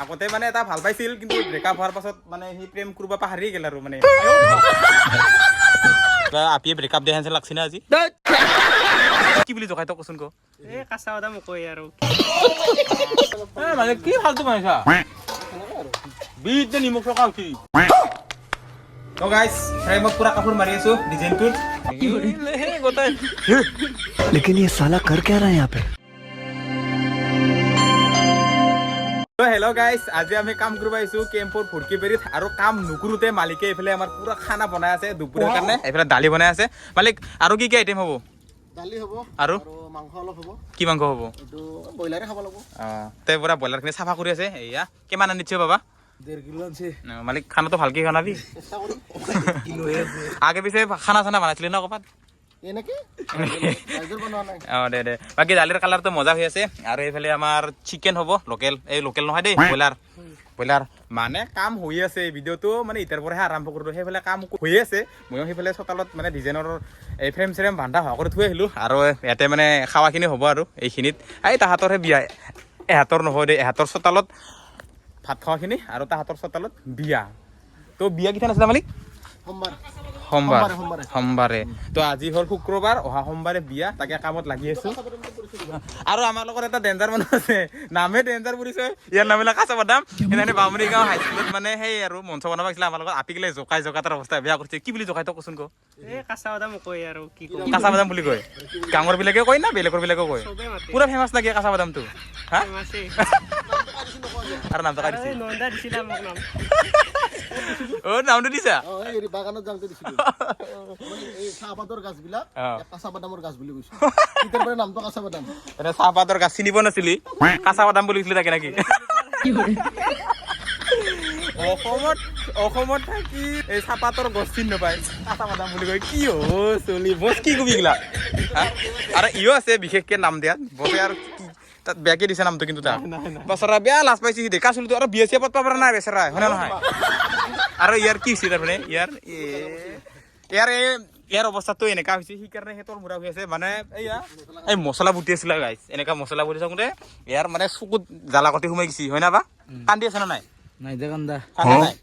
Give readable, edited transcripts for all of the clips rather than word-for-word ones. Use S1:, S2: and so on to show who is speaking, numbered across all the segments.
S1: আগতে মানে এটা ভাল পাইছিল কিন্তু ব্ৰেকআপ হোৱাৰ পাছত মানে সি প্ৰেম কৰিব পাহৰি গেল আৰু মানে আপিয়ে ব্ৰেকআপ দিয়া হেনছে লাগছি না আজি কি বুলি জকাই তক কচোন ক
S2: এ কাঁচা বাদাম কয় আৰু
S1: মানে কি ফালতু মাইছা বিট নিমখ থকা উঠি তো গাইস ফ্ৰেমত পুৰা কাপোৰ মাৰি আছো ডিজাইনটোৰ
S3: लेकिन ये साला कर क्या रहा है यहाँ पे
S1: তো হেল্ল' গাইস আজি আমি কাম কৰিব আহিছো কেম্পৰ ফুৰকিবেৰিত আৰু কাম নুকুৰোতে মালিকে এইফালে আমাৰ পুৰা খানা বনাই আছে দুপৰীয়াৰ কাৰণে এইফালে দালি বনাই আছে মালিক আৰু কি কি আইটেম হ'ব
S4: দালি হ'ব
S1: আৰু
S4: মাংস অলপ হ'ব
S1: কি মাংস হ'ব
S4: এইটো ব্ৰইলাৰে খাব লাগিব
S1: তে পুৰা ব্ৰইলাৰখিনি চাফা কৰি আছে এয়া কিমান আনিছে বাবা
S4: 1.5 কিলো আছে
S1: মালিক খানাটো ভালকে খানাবি
S4: চেষ্টা কৰি কিলো
S1: আগে পিছে খানা চানা বনাইছিলি ন ক'ৰবাত
S4: এনেকে ৰাইজৰ বনোৱা নাই
S1: দে বাকী দালিৰ কালাৰটো মজা হৈ আছে আৰু এইফালে আমাৰ চিকেন হ'ব লোকেল নহয় দেই ব্ৰইলাৰ মানে কাম হৈ আছে এই ভিডিঅ'টো মানে ইটাৰ পৰাহে আৰম্ভ কৰিলোঁ সেইফালে কাম হৈ আছে ময়ো সেইফালে চোতালত মানে ডিজাইনৰ এই ফ্ৰেম চেৰেম বান্ধা হোৱা কৰি থৈ আহিলোঁ আৰু ইয়াতে মানে খাৱাখিনি হ'ব আৰু এইখিনিত এই তাহাঁতৰহে বিয়া এহাঁতৰ নহয় দেই এহাঁতৰ চোতালত ভাত খোৱাখিনি আৰু তাহাঁতৰ চোতালত বিয়া তো বিয়া কেতিয়া নাছিলে মালিক সোমবাৰে তো আজি হ'ল শুক্ৰবাৰ অহা সোমবাৰে বিয়া তাকে কামত লাগি আছো আৰু আমাৰ লগত এটা ডেঞ্জাৰ মানুহ আছে নামে ডেঞ্জাৰ পৰিছে ইয়াৰ নাম হ'ল কাঁচা বাদাম সেইদিনা বামুণী গাঁও হাইস্কুলত মানে সেই আৰু মঞ্চ বনাব আহিছিলে আমাৰ লগত আপিগিলে জকাই তাৰ অৱস্থা বেয়া কৰিছে কি বুলি জকাই তক কচোন ক
S2: এ কাঁচা বাদাম কয় আৰু কি কয়
S1: কাঁচা বাদাম বুলি কয় গাঁৱৰ বিলাকে কয় না বেলেগৰ বিলাকে কয়
S2: চবে মাতে
S1: পুৰা ফেমাছ লাগে কাঁচা বাদামটো হা
S2: মাছে
S1: আৰু নামটো কাটিছে
S2: এই নন্দা দিছিলা মোক নাম
S1: নামটো দিছা
S4: এই বাগানত যাওঁতে দিছিলোঁ এই চাহপাতৰ গাছবিলাক কাঁচা বাদামৰ গাছ বুলি কৈছোঁ তেতিয়াৰ পৰা নামটো কাঁচা বাদাম
S1: এটা চাহপাতৰ গাছ চিনিব নাছিলি কাঁচা বাদাম বুলি কৈছিলি তাকে নেকি অসমত থাকি এই চাহপাতৰ গছ চিনি নাপায় কাঁচা বাদাম বুলি কয় কি চলি বছ কি কবি এইগিলা আৰু ইও আছে বিশেষকে নাম দিয়াত বছে আৰু তাত বেয়াকে দিছে নামটো কিন্তু তাক বছৰা বেয়া লাজ পাইছে সি ডেকা চলিটো আৰু বিয়া চিয়া পাতিব পৰা নাই বেচেৰা হয়নে নহয় আৰু ইয়াৰ কি হৈছে তাৰমানে ইয়াৰ অৱস্থাটো এনেকা হৈছে সেইকাৰণে সিহঁতৰ মূৰা হৈ আছে মানে এয়া এই মছলা বুটি আছিলে গাইছ এনেকা মছলা বুটি থাকোঁতে ইয়াৰ মানে চকুত জ্বালা কটি সোমাই গৈছে হয় না বা কান্দি আছে নে নাই
S4: নাই দে কান্দা
S1: নাই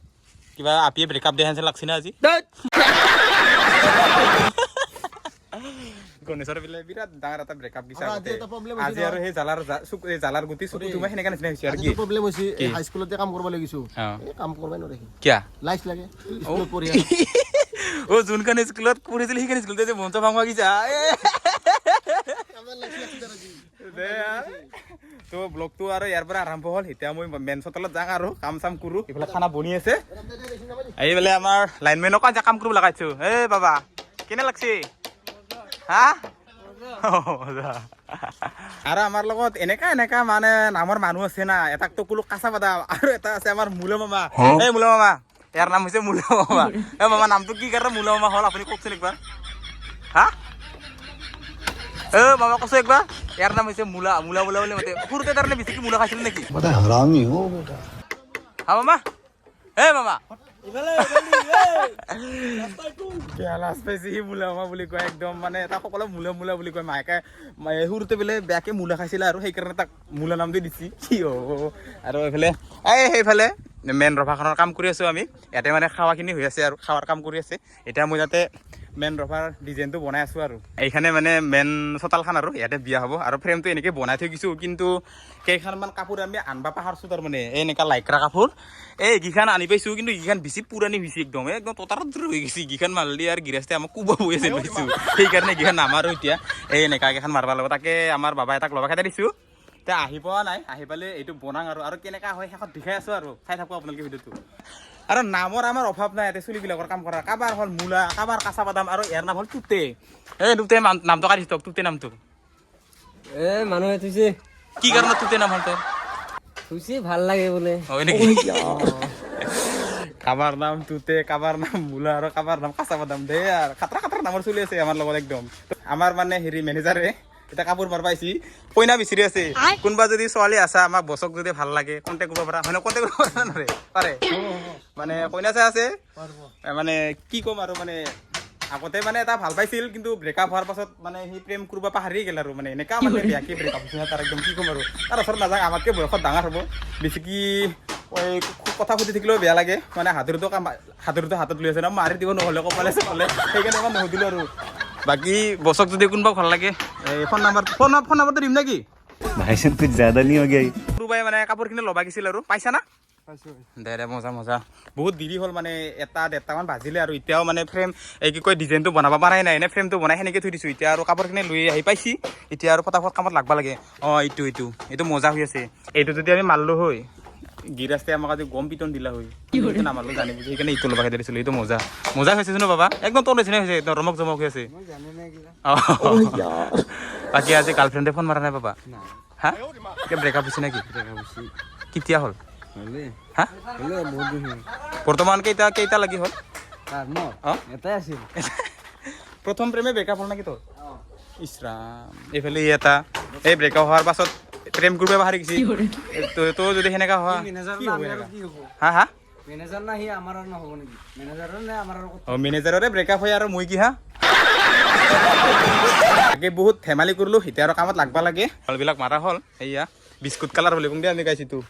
S1: কিবা আপিয়ে ব্ৰেকআপ দিয়া হেনছে লাগছি না আজি গণেশৰ বোলে বিৰাট ডাঙৰ এটা ব্ৰেকআপ দিছে আজি আৰু সেই জ্বালাৰ গুটি চকু তোমাৰ সেনেকা নিচিনা হৈছে আৰু কি
S4: প্ৰব্লেম হৈছে হাইস্কুলতে কাম কৰিব লাগিছো কাম কৰিবই নোৱাৰি
S1: কিয়া
S4: লাইচ লাগে স্কুলত পঢ়ি
S1: যোনখন স্কুলত পঢ়িছিল সেইখন স্কুলতে যে মঞ্চ ভাঙা গিছা তো ব্লগটো আৰু ইয়াৰ পৰা আৰম্ভ হ'ল এতিয়া মই মেন চোতালত যাওঁ আৰু কাম চাম কৰোঁ এইফালে খানা বনি আছে এইফালে আমাৰ লাইনমেনক কাম কৰিব লগাইছো এ বাবা কেনে লাগছে হা আৰু আমাৰ লগত এনেকা মানে নামৰ মানুহ আছে না এটাকতো কলো কাঁচা বাদাম আৰু এটা আছে আমাৰ মূলা মামা এই মূলা মামা ইয়াৰ নাম হৈছে মূলা মামা এই মামা নামটো কি কাৰণে মূলা মামা হ'ল আপুনি কওকচোন একবাৰ হা মামা কৈছো একবাৰ ইয়াৰ নাম হৈছে মূলা বুলি মাতে সৰুতে তাৰমানে বেছিকে মূলা খাইছিল নেকি হা মামা এই মামা লাজ পাইছে সি মূলা মামা বুলি কয় একদম মানে এটা সকলো মূলা বুলি কয় মায়েকে সৰুতে বোলে বেয়াকে মূলা খাইছিলে আৰু সেইকাৰণে তাক মূলা নাম দি দিছি কি হ'ব আৰু এইফালে সেইফালে মেইন ৰভাখনৰ কাম কৰি আছোঁ আমি ইয়াতে মানে খাৱাখিনি হৈ আছে আৰু খাৱাৰ কাম কৰি আছে এতিয়া মই ইয়াতে মেইন ৰভাৰ ডিজাইনটো বনাই আছোঁ আৰু এইখানে মানে মেইন চোতালখন আৰু ইয়াতে বিয়া হ'ব আৰু ফ্ৰেমটো এনেকৈ বনাই থৈ গৈছোঁ কিন্তু কেইখনমান কাপোৰ আমি আনবা পাহাৰছোঁ তাৰমানে এনেকুৱা লাইকৰা কাপোৰ এইকেইখন আনি পাইছোঁ কিন্তু এইকেইখন বেছি পুৰণি হৈছে একদম ততাৰত হৈ গৈছে এইকেইখন মাৰিলে আৰু গিৰাস্তে আমাক কোব হৈ আছে পাইছোঁ সেইকাৰণে এইকেইখন নামাৰো এতিয়া এনেকুৱা কেইখন মাৰিব লাগিব তাকে আমাৰ বাবা এটাক লবা খাই দিছোঁ এতিয়া আহি পোৱা নাই আহি পালে এইটো বনাং আৰু কেনেকুৱা হয় শেষত দেখাই আছোঁ আৰু চাই থাকোঁ আপোনালোকে ভিডিঅ'টো আৰু নামৰ আমাৰ অভাৱ নাই ইয়াতে চুলিবিলাকৰ কাম কৰা কাৰোবাৰ হ'ল মূলা কাৰোবাৰ কাঁচা বাদাম আৰু ইয়াৰ নাম হ'ল তুতে তুতে নামটো কাঢ়ি দিছক তুতে নামটো
S2: মানুহে থৈছে
S1: কি কাৰণত তুতে নাম হ'ল তোৰ
S2: থৈছে ভাল লাগে বোলে
S1: হয় নেকি কাৰোবাৰ নাম তুতে কাৰোবাৰ নাম মূলা আৰু কাৰোবাৰ নাম কাঁচা বাদাম দে আৰু খাতৰা নামৰ চলি আছে আমাৰ লগত একদম আমাৰ মানে মেনেজাৰে এটা কাপোৰ মাৰ পাইছি কইনা বিচাৰি আছে কোনোবা যদি ছোৱালী আছে আমাক বছক যদি ভাল লাগে কণ্টেক্ট কৰিব পাৰা মানে কণ্টেক্ট কৰিব পাৰে মানে কইনা চাই আছে মানে কি ক'ম আৰু মানে আগতে মানে এটা ভাল পাইছিল কিন্তু ব্ৰেকআপ হোৱাৰ পাছত মানে সি প্ৰেম কৰিব পাহৰি গ'ল আৰু মানে এনেকা মানে বেয়াকে ব্ৰেকআপ হৈছে তাৰ একদম কি ক'ম আৰু তাৰ ওচৰত নাযাওঁ আমাতকৈ বয়সত ডাঙৰ হ'ব বেছি কি কথা সুধি থাকিলেও বেয়া লাগে মানে হাততো হাতত লৈ আছে ন মাৰি দিব নহ'লে কপালে চপালে সেইকাৰণে মই নুসুধিলোঁ আৰু বাকী বছক যদি কোনোবা ভাল লাগে এই ফোন নাম্বাৰটো দিম নেকি
S3: भाईजान कुछ ज्यादा नहीं हो गया ये?
S1: কোনোবাই মানে কাপোৰখিনি ল'বা গৈছিল আৰু পাইছা না দে মজা বহুত দেৰি হ'ল মানে 1-1:30মান বাজিলে আৰু এতিয়াও মানে ফ্ৰেম এই কি কয় ডিজাইনটো বনাব পৰাই নাই এনে ফ্ৰেমটো বনাই সেনেকৈ থৈ দিছোঁ এতিয়া আৰু কাপোৰখিনি লৈ আহি পাইছি এতিয়া আৰু ফটাফট কামত লাগবা লাগে অঁ এইটো মজা হৈ আছে এইটো যদি আমি মাৰিলোঁ হয় গিৰাজতে আমাক আজি গম পিটন দিলা হয় এইটো নামাৰিলোঁ জানি বুজি সেইকাৰণে এইটো ল'বা খাই দিছিলোঁ এইটো মজা হৈছে ন বাবা একদম তোৰ নিচিনা হৈছে একদম ৰমক জমক হৈ আছে বাকী আজি গাৰ্লফ্ৰেণ্ডে ফোন মাৰা নাই বাবা হা ব্ৰেকআপ হৈছে নেকি কেতিয়া হ'ল হা বৰ্তমান কেইটা লাগি হ'ল প্ৰথম প্ৰেমে ব্ৰেকআপ হ'ল নেকি তোৰ ইছৰাম এইফালে এটা এই ব্ৰেকআপ হোৱাৰ পাছত প্ৰেম কৰিব পাহৰি গৈছি তোৰ যদি সেনেকা হোৱা হা মেনেজাৰৰে ব্ৰেকআপ হয় আৰু মই কি হা আগে বহুত ধেমালি কৰিলোঁ এতিয়া আৰু কামত লাগবা লাগে ফলবিলাক মাৰা হ'ল সেয়া বিস্কুট কালাৰ বুলি কওঁ দে আমি গাইছোঁ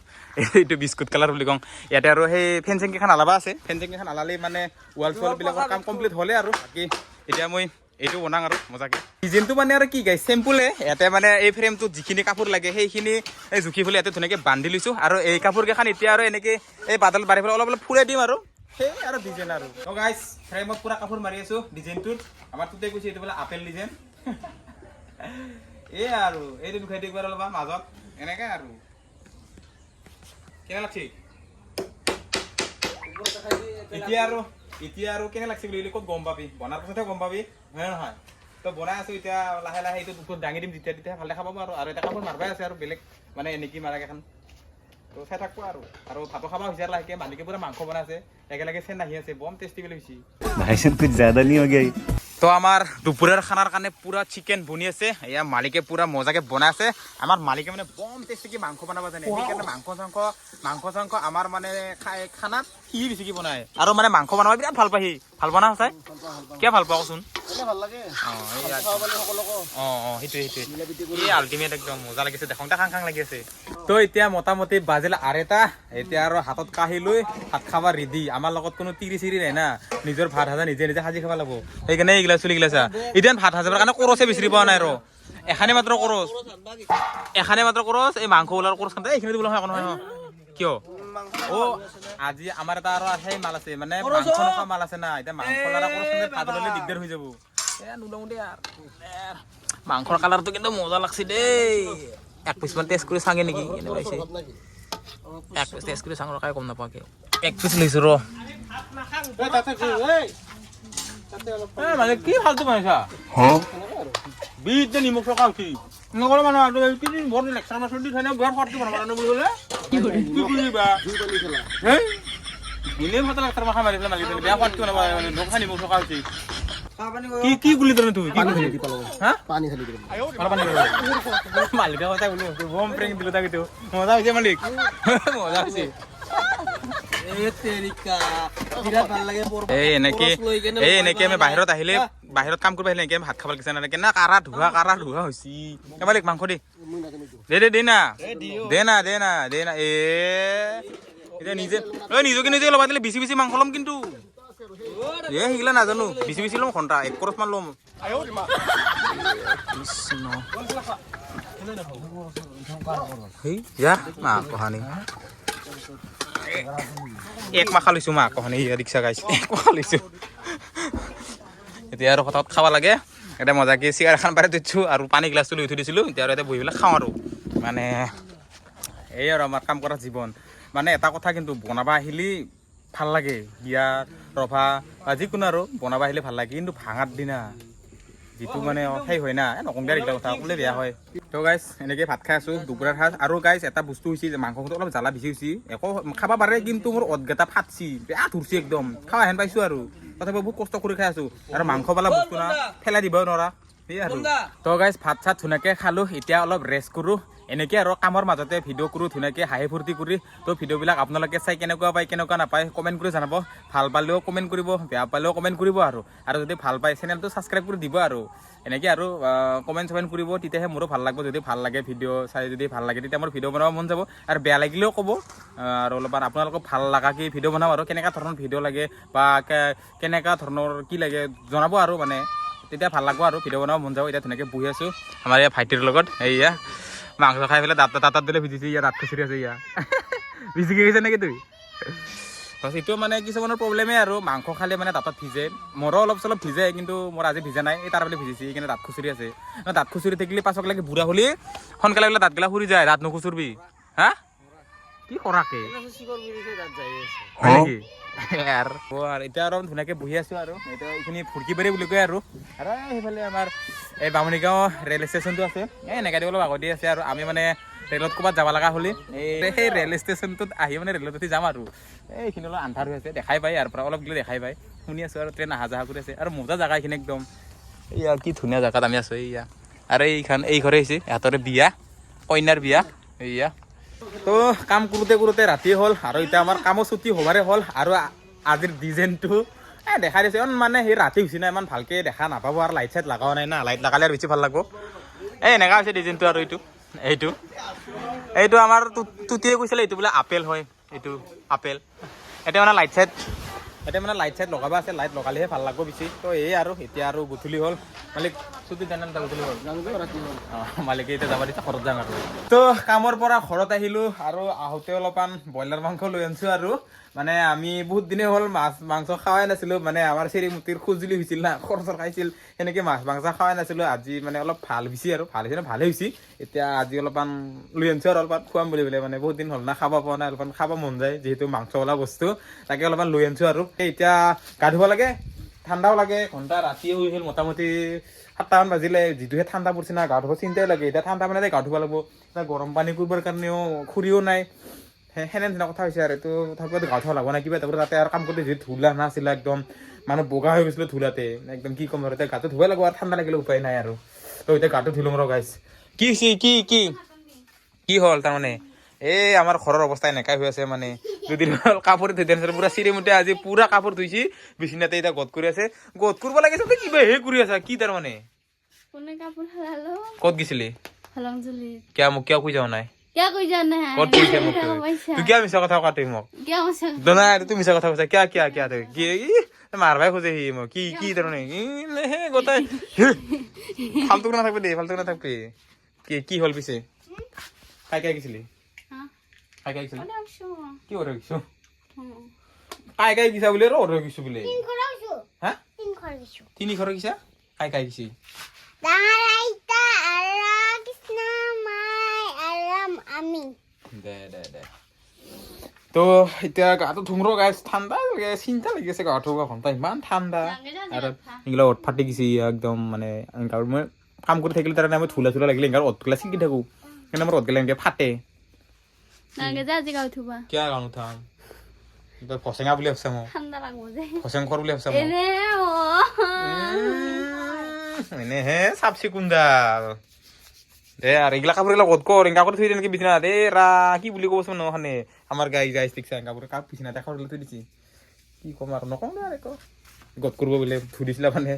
S1: এইটো বিস্কুট কালাৰ বুলি কওঁ ইয়াতে আৰু সেই ফেঞ্চিং কেইখন আলাবা আছে ফেঞ্চিং কেইখন আলালেই মানে ৱাল চোৱালবিলাকৰ কাম কমপ্লিট হ'লে আৰু বাকী এতিয়া মই এইটো বনাওঁ আৰু মজাকৈ ডিজাইনটো মানে আৰু কি গাই চিম্পুলে ইয়াতে মানে এই ফ্ৰেমটোত যিখিনি কাপোৰ লাগে সেইখিনি এই জুখি পেলাই ইয়াতে ধুনীয়াকৈ বান্ধি লৈছোঁ আৰু এই কাপোৰকেইখন এতিয়া আৰু এনেকৈ এই বাদল বাঢ়ি পেলাই অলপ ফুৰাই দিম আৰু সেই আৰু ডিজাইন আৰু গাইছ ফ্ৰেমত পূৰা কাপোৰ মাৰি আছোঁ ডিজাইনটোত আমাৰ তোতে কৈছে এইটো বোলে আপেল ডিজাইন এই আৰু এইটো দুখাই দিবা অলপমান মাজত এনেকৈ আৰু কেনে লাগছে এতিয়া আৰু কেনে লাগছে বুলি ক'ত গম পাবি বনাৰ পাছতহে গম পাবি হয় নহয় তো বনাই আছোঁ এতিয়া লাহে লাহে এইটো দুখত দাঙি দিম তেতিয়া ভাল দেখা পাব আৰু এটা কাপোৰ মাৰবাই আছে আৰু বেলেগ মানে এনেকি মাৰাকেইখন তো চাই থাকবো আৰু ভাতো খাব হৈছে আৰু লাহেকৈ মালিকে পূৰা মাংস বনাইছে একেলগে চেন আহি আছে বম টেষ্টি বুলি হৈছে
S3: भाईजान कुछ ज्यादा नहीं हो गया ये?
S1: তো আমাৰ দুপৰীয়াৰ খানাৰ কাৰণে পুৰা চিকেন বনি আছে এয়া মালিকে পুৰা মজাকে বনাই আছে আমাৰ মালিকে মানে বম টেষ্টিকে মাংস বনাব জানে সেইকাৰণে মাংস চাংস আমাৰ মানে খানাত সি বেছিকে বনায় আৰু মানে মাংস বনাব বিৰাট ভাল পায় সি ভাল বনা সঁচাই কিয় ভাল পাওঁ কচোন সেইটোৱে এই আল্টিমেট একদম মজা লাগিছে দেখোঁতে খাং লাগি আছে তো এতিয়া মোটামুটি বাজিল 2:30 এতিয়া আৰু হাতত কাঢ়ি লৈ ভাত খাব ৰেডি আমাৰ লগত কোনো তিৰি চিৰি নাই না নিজৰ ভাত সাজা নিজে সাজি খাব লাগিব সেইকাৰণে এইগিলা চুলিগিলা চা এতিয়া ভাত সাজাবৰ কাৰণে কৰচে বিচাৰি পোৱা নাই আৰু এখানে মাত্ৰ কৰচ এই মাংস ওলাৰ কৰচ খাওঁতে এইখিনি দিবলৈ হয় নহয় কিয় আজি আমাৰ এটা আৰু সেই মাল আছে মানে মাংস নোখোৱা মাল আছে না এতিয়া মাংস লাৰা কৰচ খাওঁতে ভাত ওলালে দিগদাৰ হৈ যাব নোলাওঁ দে মাংসৰ কালাৰটো কিন্তু মজা লাগছে দেই এক পিছমান টেষ্ট কৰি চাঙে নেকি এনে পাইছে এক পিছ টেষ্ট কৰি চাঙৰ কাই গম নাপাকে এক পিছ লৈছোঁ ৰ মানে কি ফালতু বনাইছা বিট নিমখ থকা উঠি নগৰ মানুহ বৰ লেকচাৰ মাছৰ দি থানে বৰ ফালতু বনাব বুলি ক'লে কি কৰিবা এনেই ভাত লেকচাৰ মাথা মাৰি পেলাই মালিক বেয়া ফালতু বনাব নখা নিমখ থকা উঠি কি গুলি তনে তুই হা পানী খালি মালিকে কথা বোলো বম প্ৰেং দিলো তাক মজা হৈছে মালিক মজা হৈছে এনেকে আমি বাহিৰত আহিলে বাহিৰত কাম কৰিব আহিলে এনেকে ভাত খাব লাগিছে না কেনে কাৰা ধোৱা হৈছি মালিক মাংস দে না এতিয়া নিজকে লবা দিলে বেছি মাংস ল'ম কিন্তু সেইগিলা নাজানো বেছি ল'ম ঘণ্টা 1 কৰচ মান ল'ম কহানি এক মাখা লৈছোঁ কহানি ৰিক্সা গাইছে এক মাখা লৈছোঁ এতিয়া আৰু হঠাৎ খাব লাগে এতিয়া মজাকে চিগাৰ এখন পাৰি দিছোঁ আৰু পানী গিলাচটো লৈ থৈ দিছিলোঁ এতিয়া আৰু এতিয়া বহি পেলাই খাওঁ আৰু মানে এই আৰু আমাৰ কাম কৰা জীৱন মানে এটা কথা কিন্তু বনাব আহিলে ভাল লাগে বিয়া ৰভা বা যিকোনো আৰু বনাব আহিলে ভাল লাগে কিন্তু ভাঙাৰ দিনা যিটো মানে সেই হয় না নকওঁ দিয়া এইগিলা কথা ক'লে বেয়া হয় তো গাইছ এনেকৈ ভাত খাই আছোঁ দুপৰীয়াৰ সাজ আৰু গাইছ এটা বস্তু হৈছে যে মাংসটো অলপ জ্বালা বেছি হৈছে একো খাব পাৰে কিন্তু মোৰ অতগেটা ফাটছি বেয়া ধৰছি একদম খাৱা হেন পাইছোঁ আৰু তথাপি বহুত কষ্ট কৰি খাই আছোঁ আৰু মাংসৱালা বস্তু না পেলাই দিব নোৱাৰা সেই আৰু তো গাইছ ভাত চাত ধুনীয়াকৈ খালোঁ এতিয়া অলপ ৰেষ্ট কৰোঁ এনেকৈ আৰু কামৰ মাজতে ভিডিঅ' কৰোঁ ধুনীয়াকৈ হাঁহি ফূৰ্তি কৰি তো ভিডিঅ'বিলাক আপোনালোকে চাই কেনেকুৱা পায় কেনেকুৱা নাপায় কমেণ্ট কৰি জনাব ভাল পালেও কমেণ্ট কৰিব বেয়া পালেও কমেণ্ট কৰিব আৰু যদি ভাল পায় চেনেলটো ছাবস্ক্ৰাইব কৰি দিব আৰু এনেকৈ আৰু কমেণ্ট চমেণ্ট কৰিব তেতিয়াহে মোৰো ভাল লাগিব যদি ভাল লাগে ভিডিঅ' চাই যদি ভাল লাগে তেতিয়া মোৰ ভিডিঅ' বনাব মন যাব আৰু বেয়া লাগিলেও ক'ব আৰু অলপমান আপোনালোকক ভাল লগাকৈ ভিডিঅ' বনাম আৰু কেনেকুৱা ধৰণৰ ভিডিঅ' লাগে বা কেনেকুৱা ধৰণৰ কি লাগে জনাব আৰু মানে তেতিয়া ভাল লাগিব আৰু ভিডিঅ' বনাব মন যাব এতিয়া ধুনীয়াকৈ বহি আছোঁ আমাৰ ইয়াৰ ভাইটিৰ লগত এইয়া মাংস খাই পেলাই দাঁত দিলে ভিজিছে ইয়াৰ দাঁত খুচৰি আছে ইয়াৰ ভিজিকে গৈছে নেকি তুই এইটো মানে কিছুমানৰ প্ৰব্লেমেই আৰু মাংস খালে মানে দাঁতত ভিজে মোৰো অলপ চলপ ভিজে কিন্তু মোৰ আজি ভিজা নাই এই তাৰ বোলে ভিজিছে সেইকাৰণে দাঁত খুচৰি আছে দাঁত খুচৰি থাকিলে পাছক লাগে বুঢ়া হ'লে সোনকালে বোলে দাঁতগিলা ফুৰি যায় দাঁত নুখুচুৰবি হা কি কৰাকে আৰু এতিয়া আৰু ধুনীয়াকৈ বহি আছোঁ আৰু এতিয়া এইখিনি ফুৰ্কি বাৰী বুলি কয় আৰু সেইফালে আমাৰ এই বামুণীগাঁও ৰেল ষ্টেচনটো আছে এই এনেকৈ অলপ আগতে আছে আৰু আমি মানে ৰেলত ক'ৰবাত যাব লগা হ'লে সেই ৰেল ষ্টেচনটোত আহি মানে ৰেলত উঠি যাম আৰু এইখিনি অলপ আন্ধাৰ হৈ আছে দেখাই পায় ইয়াৰ পৰা অলপ গ'লে দেখাই পায় শুনি আছোঁ আৰু ট্ৰেইন অহা যোৱা কৰি আছে আৰু মজা জেগা এইখিনি একদম এয়া কি ধুনীয়া জেগাত আমি আছোঁ এইয়া আৰু এই ঘৰে আহিছে ইহঁতৰে বিয়া কইনাৰ বিয়া এইয়া তো কাম কৰোঁতে ৰাতি হ'ল আৰু এতিয়া আমাৰ কামো ছুটি হ'বাৰে হ'ল আৰু আজিৰ ডিজাইনটো দেখাই দিছে মানে সেই ৰাতি হৈছে না ইমান ভালকৈ দেখা নাপাব আৰু লাইট চাইট লগাও নাই না লাইট লগালে আৰু বেছি ভাল লাগিব এনেকুৱা হৈছে ডিজাইনটো আৰু এইটো আমাৰ তুতিয়ে কৈছিলে এইটো বোলে আপেল হয় এইটো আপেল এতিয়া মানে লাইট চাইট লগাব আছে লাইট লগালেহে ভাল লাগিব বেছি তো এই আৰু এতিয়া আৰু গধূলি হ'ল মালিক ছুটি জানেন গধূলি হ'ল মালিকে এতিয়া যাব দিছে ঘৰত যাম আৰু তো কামৰ পৰা ঘৰত আহিলোঁ আৰু আহোঁতে অলপমান ব্ৰইলাৰ মাংস লৈ আনিছোঁ আৰু মানে আমি বহুত দিনে হ'ল মাংস খোৱাই নাছিলোঁ মানে আমাৰ চিৰিমুটিৰ খুজুলি হৈছিল না খৰচৰ খাইছিল সেনেকৈ মাংস খোৱাই নাছিলোঁ আজি মানে অলপ ভাল হৈছে আৰু ভাল হৈছে না ভালেই হৈছে এতিয়া আজি অলপমান লৈ আনিছোঁ আৰু অলপমান খুৱাম বুলি পেলাই মানে বহুত দিন হ'ল না খাব পোৱা নাই অলপমান খাব মন যায় যিহেতু মাংসৱালা বস্তু তাকে অলপমান লৈ আনিছোঁ আৰু এতিয়া গা ধুব লাগে ঠাণ্ডাও লাগে ঘণ্টা ৰাতিও হৈছিল মোটামুটি 7টামান বাজিলে যিটোহে ঠাণ্ডা পৰিছে না গা ধুব চিন্তাই লাগে এতিয়া ঠাণ্ডা মানে গা ধুব লাগিব এতিয়া গৰম পানী কৰিবৰ কাৰণেও খৰিও নাই সেনে কথা হৈছে আৰু এইটো তথাপিও গা ধুব লাগিব না কিবা তাতে তাতে আৰু কাম কৰোঁতে যিহেতু ধূলা নাছিলে একদম মানুহ বগা হৈ গৈছিলোঁ ধূলাতে একদম কি ক'ম আৰু এতিয়া গাটো ধুবই লাগিব আৰু ঠাণ্ডা লাগিলে উপায় নাই আৰু তো এতিয়া গাটো ধুলোঁ মোৰ গাইছ কি হৈছে কি হ'ল তাৰমানে এই আমাৰ ঘৰৰ অৱস্থা এনেকাই হৈ আছে মানে দুদিন হ'ল কাপোৰ ধুই দিয়া পুৰা চিৰিমুটে আজি পুৰা কাপোৰ ধুইছি বিচনাতে এতিয়া গদ কৰি আছে গদ কৰিব লাগিছে কিবা হে কৰি আছা কি তাৰমানে ক'ত গৈছিলি কিয় কৈ যাওঁ নাই ক'ত কৈছে মোক তুই কিয় মিছা কথা কোৱা তুই মোক নাই তুই মিছা কথা কৈছা কিয় তই কি মাৰবাই খোজে সি মোক কি তাৰমানে গোটাই ফাল্টু নাথাকবি কি হ'ল পিছে কাই গৈছিলি কি অৰ্ডাৰ দিছোঁ কাই গিছা বোলে আৰু অৰ্ডাৰ দিছোঁ বোলে হা 3 ঘৰ গিছা কাই গিছি দে তো এতিয়া গাটো ধুম ৰ গাইছ ঠাণ্ডা লাগে চিন্তা লাগি আছে গা ধুব ঘণ্টা ইমান ঠাণ্ডা আৰু এইগিলা অত ফাটি গৈছে একদম মানে আৰু মই কাম কৰি থাকিলে তাৰ মই ধূলা লাগিলে এনেকৈ অতগিলা চিকি থাকোঁ সেইকাৰণে মোৰ অতগিলা এনেকৈ ফাটে কিয় গা নুঠাম ফচেঙা বুলি ভাবছা মোক ফচেংখৰ বুলি ভাবছা মোক এনেহে চাফ চিকুণ দাল দে আৰু এইগিলা কাপোৰগিলা ক'ত কৰ এংকা কৰি থৈ দিয়ে নেকি বিচনাত এই কি বুলি ক'বচোন নহনে আমাৰ গাই ষ্টিকছা এংকা কৰি কাপ বিচনাত এখন থৈ দিছে কি ক'ম আৰু নকওঁ দে আৰু গদ কৰিব বোলে ধুই দিছিলা মানে